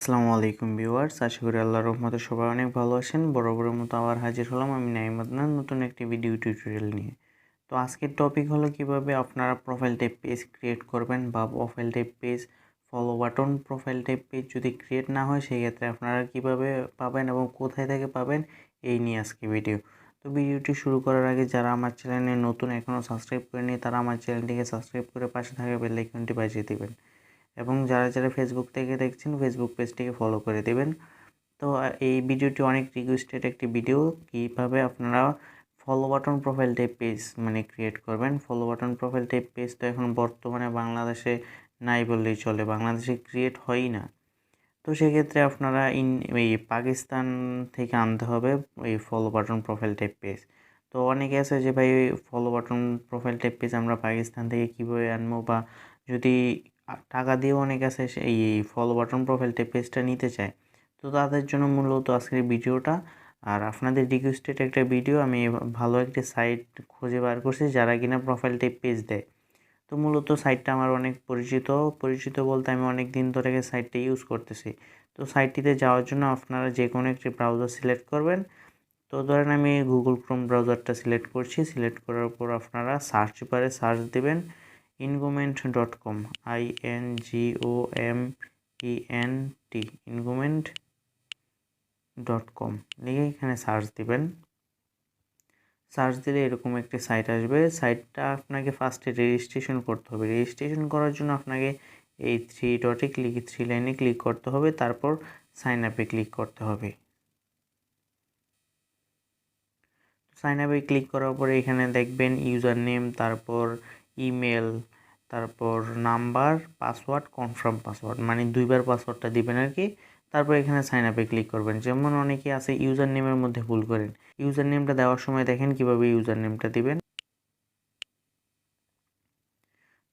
আসসালামু আলাইকুম ভিউয়ার্স, আশা করি আল্লাহর রহমতে সবাই অনেক ভালো আছেন। বরাবরের মতো আবার হাজির হলাম আমি নাইম আদনান নতুন একটি ভিডিও টিউটোরিয়াল নিয়ে। তো আজকের টপিক হলো কিভাবে আপনারা প্রোফাইল টাইপ পেজ ক্রিয়েট করবেন বা profile type page follow button profile type page যদি ক্রিয়েট না হয় সেক্ষেত্রে আপনারা কিভাবে পাবেন এবং কোথায় থেকে পাবেন এই নিয়ে আজকে ভিডিও। তো ভিডিওটি শুরু করার আগে যারা আমার চ্যানেলে নতুন এখনও সাবস্ক্রাইব করেনি তারা আমার চ্যানেলটিকে সাবস্ক্রাইব করে পাশে থাকা বেল আইকনটি বাজিয়ে দেবেন এবং যারা ফেসবুক থেকে দেখছেন ফেসবুক পেজটিকে ফলো করে দেবেন। তো এই ভিডিওটি অনেক রিকোয়েস্টেড একটি ভিডিও, কীভাবে আপনারা follow button profile type page create করবেন। Follow button profile type page তো এখন বর্তমানে বাংলাদেশে নাই বললেই চলে, বাংলাদেশে ক্রিয়েট হয়ই না। তো সেক্ষেত্রে আপনারা এই পাকিস্তান থেকে আনতে হবে এই follow button profile type page. তো অনেকে আছে যে ভাই follow button profile type page আমরা পাকিস্তান থেকে কীভাবে আনবো, বা যদি টাকা দিয়েও অনেকে আছে এই ফলো বাটন প্রোফাইল টাইপ পেজটা নিতে চায়। তো তাদের জন্য মূলত আজকের ভিডিওটা। আর আপনাদের রিকোয়েস্টেড একটা ভিডিও, আমি ভালো একটি সাইট খুঁজে বার করছি যারা কিনা প্রোফাইল টাইপ পেজ দেয়। তো মূলত সাইটটা আমার অনেক পরিচিত বলতে আমি অনেক দিন ধরে সাইটটা ইউজ করতেছি। তো সাইটটিতে যাওয়ার জন্য আপনারা যে কোনো একটি ব্রাউজার সিলেক্ট করবেন। তো ধরেন আমি গুগল ক্রোম ব্রাউজারটা সিলেক্ট করছি। সিলেক্ট করার পর আপনারা সার্চ বারে সার্চ দেবেন ingomент.com, INGOMENT, ingomент.com লিখে এখানে সার্চ দিবেন। সার্চ দিলে এরকম একটি সাইট আসবে। সাইটটা আপনাকে ফার্স্টে রেজিস্ট্রেশন করতে হবে। রেজিস্ট্রেশন করার জন্য আপনাকে এই থ্রি লাইনে ক্লিক করতে হবে, তারপর সাইন আপে ক্লিক করতে হবে। সাইন আপে ক্লিক করার পরে এখানে দেখবেন ইউজার নেম, তারপর ইমেল, তারপর নাম্বার, পাসওয়ার্ড, কনফার্ম পাসওয়ার্ড, দুইবার পাসওয়ার্ডটা দিবেন আর কি। তারপর এখানে সাইন আপে ক্লিক করবেন। যেমন অনেকে আছে ইউজার নেমের মধ্যে ভুল করেন, ইউজার নেমটা দেওয়ার সময় দেখেন কিভাবে ইউজার নেমটা দিবেন।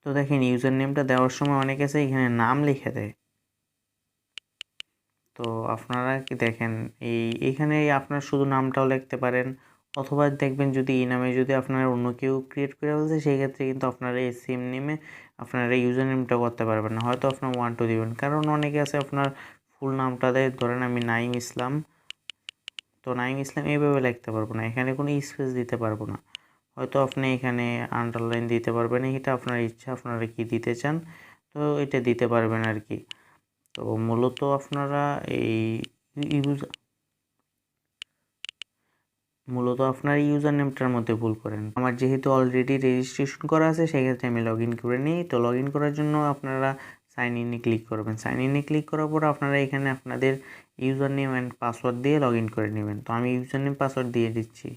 তো দেখেন ইউজার নেমটা দেওয়ার সময় অনেকে আছে এখানে নাম লিখে দেয়। তো আপনারা কি দেখেন এইখানে আপনার শুধু নামটাও লিখতে পারেন, অথবা দেখবেন যদি এই নামে যদি আপনার অন্য কেউ ক্রিয়েট করে ফেলছে সেই ক্ষেত্রে কিন্তু আপনারা এই সেম নেমে আপনারা ইউজার নেমটা করতে পারবেন না, হয়তো আপনার 1 2 দিবেন। কারণ অনেকে আছে আপনার ফুল নামটা দেয়, ধরেন আমি নাইম ইসলাম, তো নাইম ইসলাম এইভাবে লিখতে পারবো না, এখানে কোনো স্পেস দিতে পারবো না। হয়তো আপনি এখানে আন্ডারলাইন দিতে পারবেন, এটা আপনার ইচ্ছা, আপনারা কি দিতে চান তো এটা দিতে পারবেন আর কি। তো মূলত আপনারা আপনার ইউজার নেমটার মধ্যে ভুল করেন। আমার যেহেতু অলরেডি রেজিস্ট্রেশন করা আছে সেক্ষেত্রে আমি লগ ইন করে নিই। তো লগ ইন করার জন্য আপনারা সাইন ইনে ক্লিক করবেন। সাইন ইনে ক্লিক করার পর আপনারা এখানে আপনাদের ইউজার নেম অ্যান্ড পাসওয়ার্ড দিয়ে লগ ইন করে নেবেন। তো আমি ইউজার নেম পাসওয়ার্ড দিয়ে দিচ্ছি।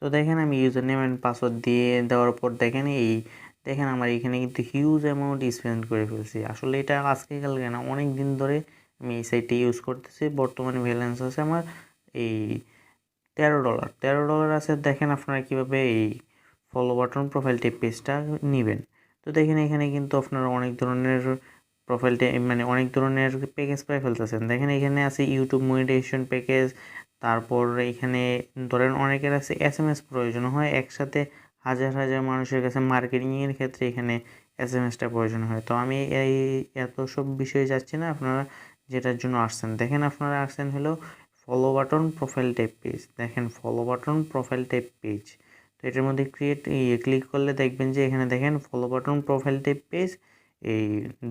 তো দেখেন আমি ইউজার নেম অ্যান্ড পাসওয়ার্ড দিয়ে দেওয়ার পর দেখেন আমার এখানে কিন্তু হিউজ অ্যামাউন্ট স্পেন্ড করে ফেলছি। আসলে এটা আজকে কালকে না, অনেক দিন ধরে আমি এই সাইটটি ইউজ করতেছি। বর্তমানে ব্যালেন্স আছে আমার এই $13 আছে। দেখেন আপনারা কীভাবে এই ফলো বাটন প্রোফাইল টাইপ পেজটা নেবেন। তো দেখেন এখানে কিন্তু আপনারা অনেক ধরনের অনেক ধরনের প্যাকেজ পাই ফেলতেছেন। দেখেন এখানে আছে ইউটিউব মনিটাইজেশন প্যাকেজ, তারপর এখানে ধরেন অনেকের আছে SMS প্রয়োজন হয়, একসাথে হাজার হাজার মানুষের কাছে মার্কেটিংয়ের ক্ষেত্রে এখানে SMSটা প্রয়োজন হয়। তো আমি এত সব বিষয়ে যাচ্ছি না, আপনারা যেটার জন্য আসছেন দেখেন আপনারা আসছেন হলো follow button profile type page. দেখেন follow button profile type page, তো এটার মধ্যে ক্লিক করলে দেখবেন যে এখানে দেখেন follow button profile type page এই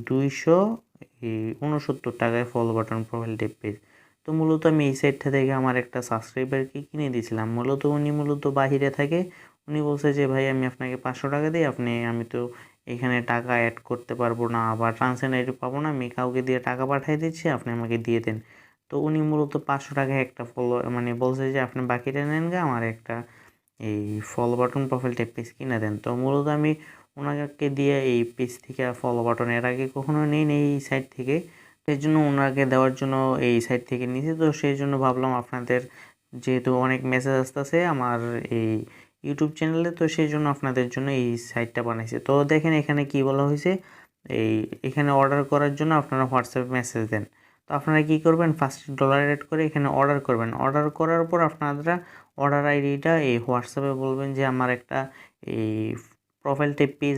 269 টাকায় follow button profile type page. তো মূলত আমি এই সাইটটা থেকে আমার একটা সাবস্ক্রাইবারকে কিনে দিয়েছিলাম। উনি বাহিরে থাকে। উনি বলছে যে ভাই আমি আপনাকে 500 টাকা দিই, আমি তো এখানে টাকা অ্যাড করতে পারবো না বা ট্রান্সফার আইডি পাবো না, আমি কাউকে দিয়ে টাকা পাঠিয়ে দিচ্ছি, আপনি আমাকে দিয়ে দেন। তো উনি মূলত 500 টাকায় একটা বলছে যে আপনি বাকিটা নেন গা, আমার একটা এই follow button profile type page কিনে দেন। তো মূলত আমি ওনাকে দিয়ে এই পেজ থেকে ফলো বাটন এর আগে কখনো নেই এই সাইট থেকে, সেই জন্য ওনাকে দেওয়ার জন্য এই সাইট থেকে নিয়েছি। তো সেই জন্য ভাবলাম আপনাদের যেহেতু অনেক মেসেজ আসতেছে আমার এই ইউটিউব চ্যানেলে, তো সেই জন্য আপনাদের জন্য এই সাইটটা বানাইছি। তো দেখেন এখানে কি বলা হয়েছে, এখানে অর্ডার করার জন্য আপনারা হোয়াটসঅ্যাপে মেসেজ দেন। তো আপনারা কী করবেন, ফার্স্ট ডলার অ্যাড করে এখানে অর্ডার করবেন। অর্ডার করার পর আপনারা অর্ডার আইডিটা এই হোয়াটসঅ্যাপে বলবেন যে আমার একটা এই প্রোফাইল টাইপ পেজ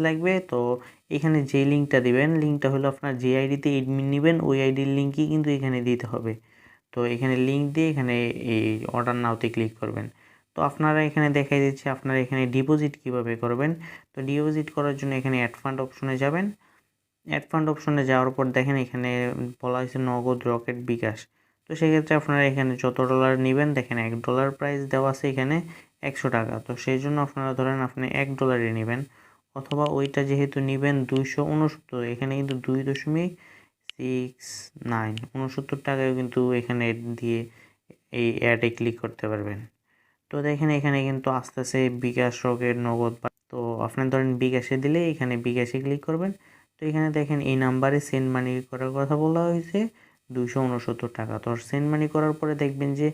লাগবে। তো এখানে যে লিঙ্কটা দিবেন, লিঙ্কটা হলো আপনার যে আইডিতে এডমিন নেবেন ওই আইডির লিঙ্কই কিন্তু এখানে দিতে হবে। তো এখানে লিঙ্ক দিয়ে এখানে এই অর্ডার নাওতে ক্লিক করবেন। তো আপনারা এখানে দেখাই দিচ্ছে আপনারা এখানে ডিপোজিট কিভাবে করবেন। তো ডিপোজিট করার জন্য এখানে অ্যাড ফান্ড অপশনে যাবেন। অ্যাড ফান্ড অপশনে যাওয়ার পর দেখেন এখানে বলা হয়েছে নগদ, রকেট, বিকাশ। তো সেক্ষেত্রে আপনারা এখানে যত ডলার নেবেন, দেখেন $1 প্রাইস দেওয়া আছে এখানে 100 টাকা। তো সেই জন্য আপনারা ধরেন আপনি $1 নেবেন, অথবা ওইটা যেহেতু নেবেন 269, এখানে কিন্তু 2.69 টাকায় কিন্তু এখানে দিয়ে এই অ্যাডে ক্লিক করতে পারবেন। তো দেখেন এখানে কিন্তু আসতেছে বিকাশ, রকেট, নগদ। তো আপনার ধরেন বিকাশে দিলে এখানে বিকাশে ক্লিক করবেন। তো এখানে দেখেন এই নাম্বারে সেন্ড মানি করার কথা বলা হয়েছে 269 টাকা। তো সেন্ড মানি করার পরে দেখবেন যে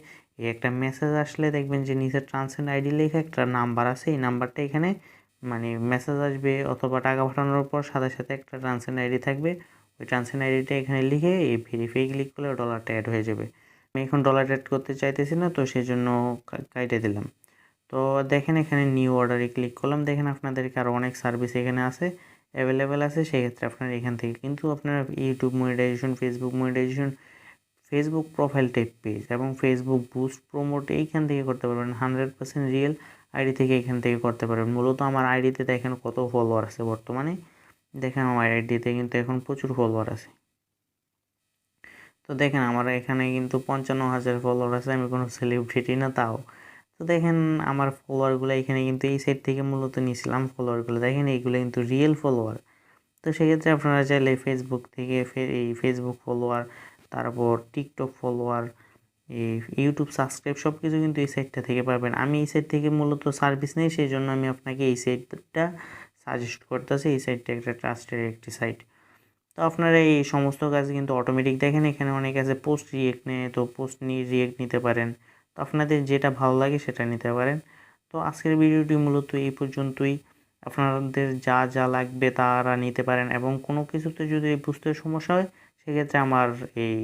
একটা মেসেজ আসলে দেখবেন যে নিচে ট্রান্সফার আইডি লেখা একটা নাম্বার আছে, এই নাম্বারটা এখানে মানে মেসেজ আসবে, অথবা টাকা পাঠানোর পর সাথে সাথে একটা ট্রান্সফার আইডি থাকবে। ওই ট্রান্সফার আইডিটা এখানে লিখে এই ভেরিফাই ক্লিক করলে ডলারটা অ্যাড হয়ে যাবে। আমি এখন ডলার অ্যাড করতে চাইতেছি না, তো সেই জন্য কাইটে দিলাম। তো দেখেন এখানে নিউ অর্ডারে ক্লিক করলাম। দেখেন আপনাদেরকে আরও অনেক সার্ভিস এখানে আছে, অ্যাভেলেবেল আছে। সেক্ষেত্রে আপনারা এখান থেকে কিন্তু আপনারা YouTube monetization, Facebook monetization, Facebook profile type page এবং ফেসবুক বুস্ট প্রমোট এইখান থেকে করতে পারবেন। 100% রিয়েল আইডি থেকে এখান থেকে করতে পারবেন। মূলত আমার আইডিতে দেখেন কত ফলোয়ার আছে বর্তমানে। দেখেন আমার আইডিতে কিন্তু এখন প্রচুর ফলোয়ার আছে। তো দেখেন আমার এখানে কিন্তু 55,000 ফলোয়ার আছে। আমি কোনো সেলিব্রিটি না তাও। তো দেখেন আমার ফলোয়ারগুলো এখানে কিন্তু এই সাইট থেকে মূলত নিয়েছিলাম ফলোয়ারগুলো। দেখেন এইগুলো কিন্তু রিয়েল ফলোয়ার। তো সেক্ষেত্রে আপনারা চাইলে ফেসবুক থেকে এই ফেসবুক ফলোয়ার, তারপর টিকটক ফলোয়ার, এই ইউটিউব সাবস্ক্রাইব সব কিছু কিন্তু এই সাইটটা থেকে পাবেন। আমি এই সাইট থেকে মূলত সার্ভিস নেই, সেই জন্য আমি আপনাকে এই সাইটটা সাজেস্ট করতেছি। এই সাইটটা একটা ট্রাস্টেড একটি সাইট। তো আপনারা এই সমস্ত কাজ কিন্তু অটোমেটিক দেখেন এখানে অনেক আছে পোস্ট রিয়েক্ট নেয়, তো পোস্ট নিয়ে রিয়েক্ট নিতে পারেন। তো আপনাদের যেটা ভালো লাগে সেটা নিতে পারেন। তো আজকের ভিডিওটি মূলত এই পর্যন্তই। আপনাদের যা যা লাগবে তারা নিতে পারেন, এবং কোনো কিছুতে যদি বুঝতে সমস্যা হয় সেক্ষেত্রে এই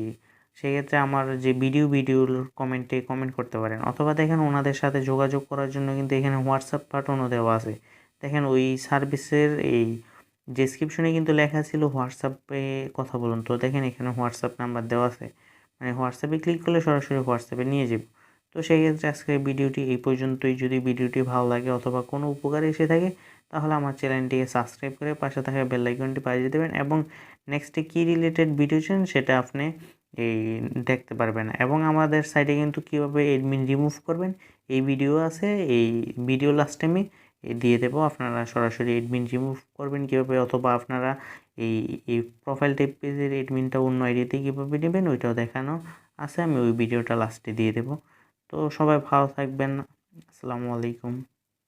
আমার যে ভিডিওর কমেন্টে কমেন্ট করতে পারেন, অথবা দেখেন ওনাদের সাথে যোগাযোগ করার জন্য কিন্তু এখানে হোয়াটসঅ্যাপ বাটনও দেওয়া আছে। দেখেন ওই সার্ভিসের এই ডেসক্রিপশনে কিন্তু লেখা ছিল হোয়াটসঅ্যাপে কথা বলুন। তো দেখেন এখানে হোয়াটসঅ্যাপ নাম্বার দেওয়া আছে, মানে হোয়াটসঅ্যাপে ক্লিক করলে সরাসরি হোয়াটসঅ্যাপে নিয়ে যাব। তো সেক্ষেত্রে আজকের ভিডিওটি এই পর্যন্তই। যদি ভিডিওটি ভালো লাগে অথবা কোনো উপকারে এসে থাকে তাহলে আমার চ্যানেলটিকে সাবস্ক্রাইব করে পাশে থাকা বেল আইকনটি বাজিয়ে দেবেন, এবং নেক্সটে কী রিলেটেড ভিডিও চান সেটা আপনি এই দেখতে পারবেন। এবং আমাদের সাইটে কিন্তু কীভাবে এডমিন রিমুভ করবেন এই ভিডিও আছে, এই ভিডিও লাস্টে আমি দিয়ে দেবো। আপনারা সরাসরি এডমিন রিমুভ করবেন কীভাবে, অথবা আপনারা এই এই প্রোফাইল টাইপ পেজের এডমিনটা অন্য আইডিতে কীভাবে নেবেন ওইটাও দেখানো আছে। আমি ওই ভিডিওটা লাস্টে দিয়ে দেবো। তো সবাই ভালো থাকবেন। আসসালামু আলাইকুম।